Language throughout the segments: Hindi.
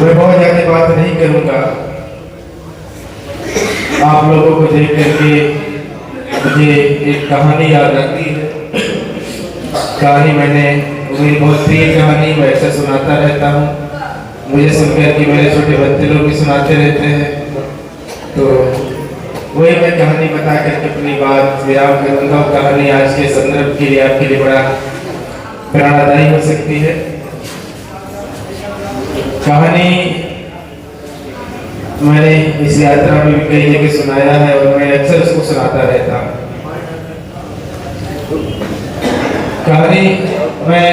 मैं बहुत ज़्यादा बात नहीं करूँगा। आप लोगों को देख करके मुझे एक कहानी याद आती है। कहानी मेरी बहुत प्रिय कहानी, मैं ऐसा सुनाता रहता हूँ। मुझे सुनकर कि मेरे छोटे बच्चे लोग भी सुनाते रहते हैं, तो वही मैं कहानी बता करके अपनी बात विराम करूँगा। कहानी आज के संदर्भ के लिए आपके लिए बड़ा प्रेरणादायी हो सकती है। कहानी मैंने इस यात्रा में भी कई जगह सुनाया है और मैं अक्सर उसको सुनाता रहता हूँ। कहानी मैं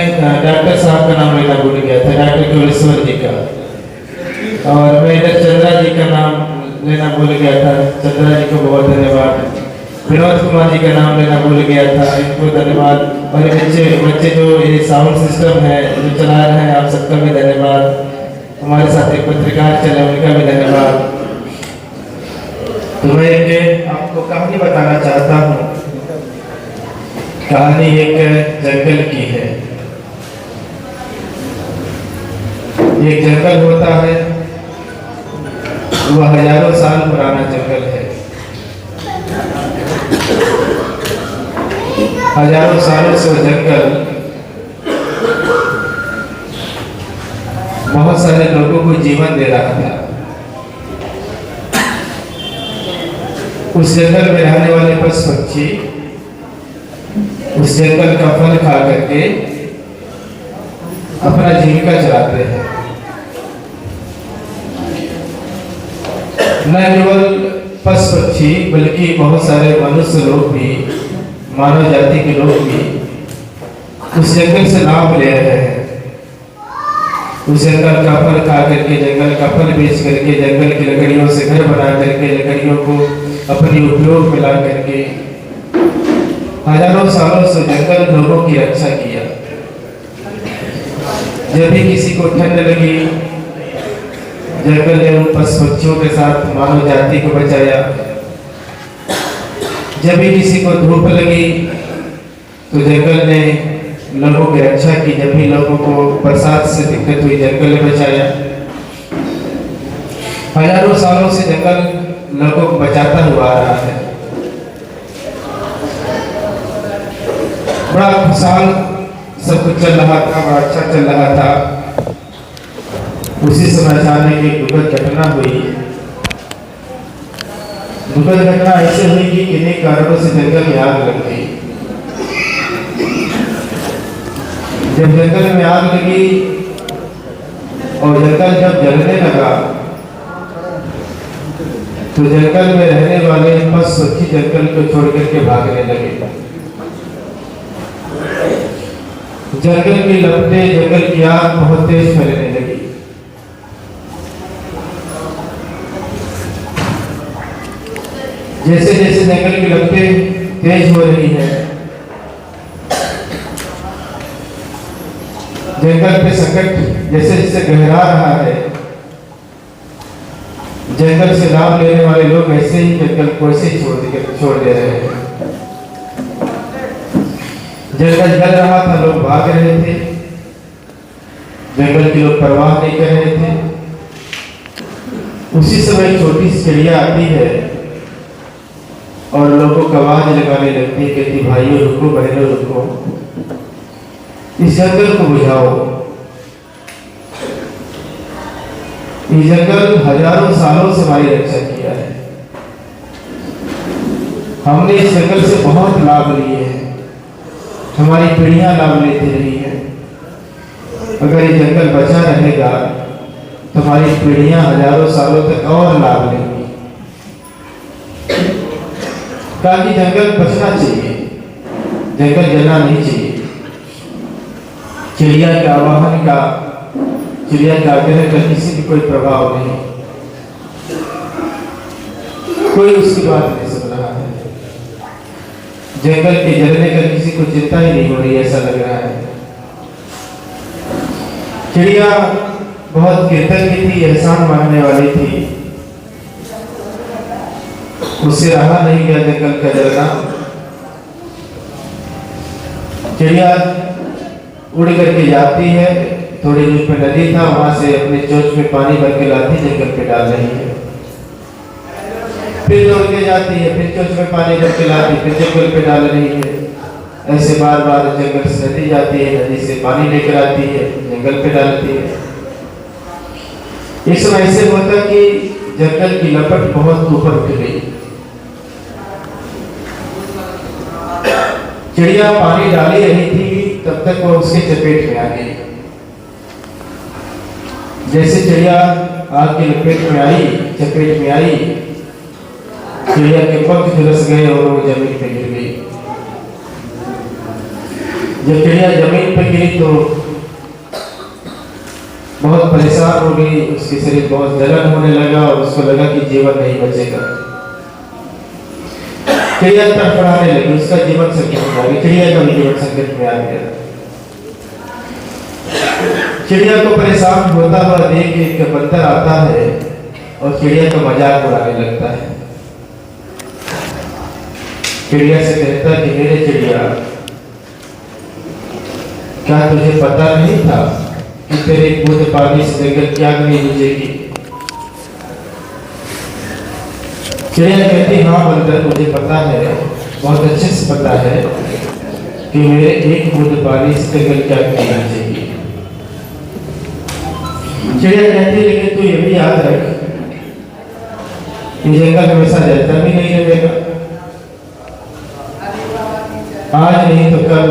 डॉक्टर साहब का नाम लेना भूल गया था, डॉक्टर कुलेश्वर जी का, और मैं इधर चंद्रा जी का नाम लेना भूल गया था। चंद्रा जी को बहुत धन्यवाद। विनोद कुमार जी का नाम लेना भूल गया था, इनको धन्यवाद। और बच्चे जो ये साउंड सिस्टम है जो चला रहे हैं, आप सबका भी धन्यवाद। हमारे साथ एक पत्रकार चले, उनका भी धन्यवाद। तो मैं एक आपको कहानी बताना चाहता हूँ। कहानी एक जंगल की है। एक जंगल होता है, वह हजारों साल पुराना जंगल है। हजारों सालों से वह जंगल बहुत सारे लोगों को जीवन दे रहा था। उस जंगल में रहने वाले पशु पक्षी उस जंगल का फल खा करके अपना जीविका चलाते हैं। न केवल पशु पक्षी बल्कि बहुत सारे मनुष्य लोग भी, मानव जाति के लोग भी उस जंगल से लाभ ले रहे हैं। उस जंगल का फल खा करके, जंगल का फल बेच करके, जंगल की लकड़ियों से घर बना करके, लकड़ियों को अपनी उपयोग में ला करके हजारों सालों से जंगल लोगों की रक्षा किया। जब भी किसी को ठंड लगी, जंगल ने उन पशु पक्षियों के साथ मानव जाति को बचाया। जब भी किसी को धूप लगी तो जंगल ने लोगों की रक्षा की। जब भी लोगों को बरसात से दिक्कत हुई, जंगल ने बचाया। हजारों सालों से जंगल लोगों को बचाता हुआ आ रहा है। बड़ा खुशहाल सब कुछ चल रहा था, बड़ा अच्छा चल रहा था। उसी समय अचानक एक दुखद घटना हुई। दुखद घटना ऐसे हुई कि किन्हीं कारणों से जंगल में आग लग गई। जब जंगल में आग लगी और जंगल जब जलने लगा तो जंगल में रहने वाले पशु पक्षी जंगल को छोड़ करके भागने लगे। जंगल की लपटें, जंगल की आग बहुत तेज फैलने लगी। जैसे जैसे जंगल की लपटें तेज हो रही है, जंगल पे संकट जैसे जैसे गहरा रहा है, जंगल से लाभ लेने वाले लोग ऐसे ही जंगल को ऐसे छोड़ दे रहे हैं। जंगल जल रहा था, लोग भाग रहे थे। जंगल के लोग परवाह नहीं कर रहे थे। उसी समय छोटी सी चिड़िया आती है और लोगों को आवाज लगाने लगती है, कहती भाइयों रुको, बहनों रुको, इस जंगल को बुझाओ। ये जंगल हजारों सालों से हमारी रक्षा किया है। हमने इस जंगल से बहुत लाभ लिए हैं, हमारी पीढ़ियां लाभ लेती रही है। अगर ये जंगल बचा रहेगा तो हमारी पीढ़ियां हजारों सालों तक और लाभ लेंगी। ताकि जंगल बचना चाहिए, जंगल जलना नहीं चाहिए। चिड़िया के आवाहन का, चिड़िया के आग्रह का किसी भी कोई प्रभाव नहीं, कोई उसकी बात नहीं सुन रहा है। जंगल के जलने का किसी को चिंता ही नहीं हो रही, ऐसा लग रहा है। चिड़िया बहुत कृतज्ञ थी, एहसान मानने वाली थी। उससे रहा नहीं गया जंगल का जलना। चिड़िया उड़ करके जाती है थोड़ी दूर पे नदी था, वहां से अपने चोंच में पानी भर के लाती जंगल पे डाल रही है। फिर दौड़ के जाती है, फिर चोंच में पानी भर के लाती, फिर जंगल पे डाल रही है। ऐसे बार बार जंगल से नदी जाती है, नदी से पानी लेकर आती है, जंगल पे डालती है। इस समय ऐसे होता कि जंगल की लपट बहुत ऊपर उठ गई। चिड़िया पानी डाली रही थी, तब तक वो उसके चपेट में आ गई। जैसे चिड़िया आग की लपेट में आई, चपेट में आई, चिड़िया के पंख झुलस गए और वो जमीन पे गिर गई। जब चिड़िया जमीन पर गिरी तो बहुत परेशान हो गई, उसके शरीर बहुत जलन होने लगा और उसको लगा कि जीवन नहीं बचेगा। चिड़िया तड़फड़ाने लगी, उसका जीवन संकट में आ गया, चिड़िया का भी जीवन संकट में आ गया। चिड़िया को परेशान होता हुआ देख एक बंदर आता है और चिड़िया का मजाक उड़ाने लगता है। चिड़िया से कहता है कि मेरे चिड़िया, क्या तुझे पता नहीं था कि तेरे बूंद पानी से जंगल की आग नहीं बुझेगी? चिड़िया कहती, हाँ बंदर, मुझे पता है, बहुत अच्छे से पता है कि मेरे एक बूंद पानी से जंगल की आग नहीं बुझेगी। चिड़िया कहती, लेकिन तू ये भी याद रख कि जंगल हमेशा जलता भी नहीं रहेगा। आज नहीं तो कल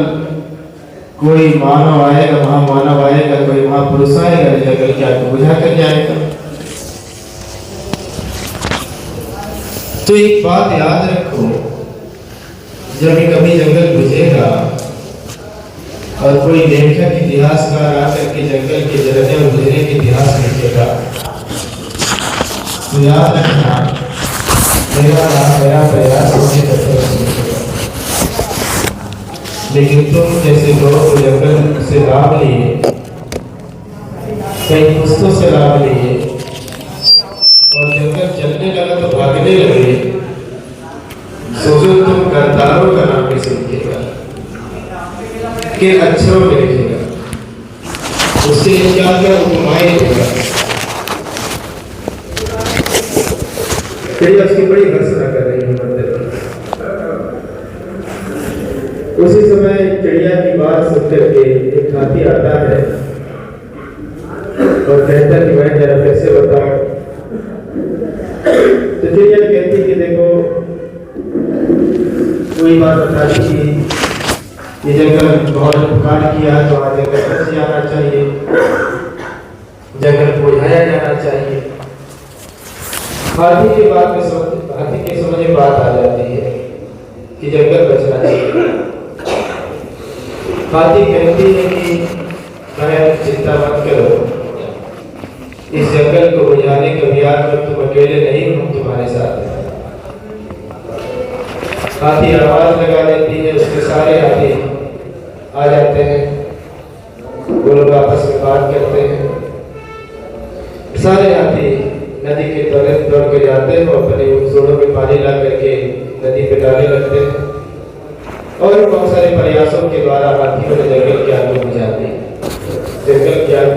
कोई मानव आएगा, महामानव आएगा, कोई महापुरुष आएगा, जंगल की आग को बुझा कर जाएगा। तो एक बात याद रखो, जब कभी जंगल बुझेगा और कोई लेखक इतिहासकार आकर के जंगल के जलने और बुझने के इतिहास लिखेगा, तो याद रखना मेरा प्रयास होने, लेकिन तुम जैसे लोग जंगल से लाभ लिए, कई पुस्तकों से लाभ लिए और जंगल चलने लगा तो भागने लगे, सोचो तुम गद्दारों का नाम कैसे लिखेगा, के अक्षरों में लिखेगा, उसके क्या क्या उपमाएं लिखेगा। चिड़िया उसकी बड़ी भर्त्सना कर रही है मंदिर। उसी समय चिड़िया की बात सुनकर के एक हाथी आता है और कहता है कि मैं जरा कैसे बताऊं। तो चिड़िया कहती कि देखो, कोई बात बताती कि ये जंगल बहुत उपकार किया तो आज जंगल बच जाना चाहिए, जंगल बुझाया जाना चाहिए। हाथी की बात में हाथी के समझ में बात आ जाती है कि जंगल बचना चाहिए। हाथी कहती है कि मैं चिंता मत करो, इस जंगल को बुझाने के अभियान में तुम अकेले नहीं, हम तुम्हारे साथ हैं। हाथी आवाज लगा देती है, उसके सारे हाथी आ जाते हैं, वो लोग आपस में बात करते हैं। सारे हाथी नदी के तरफ दौड़ के जाते हैं और अपने जोड़ों में पानी ला करके नदी पे डालने लगते हैं और बहुत सारे प्रयासों के द्वारा हाथियों ने जंगल की आग बुझा दी। जंगल की आग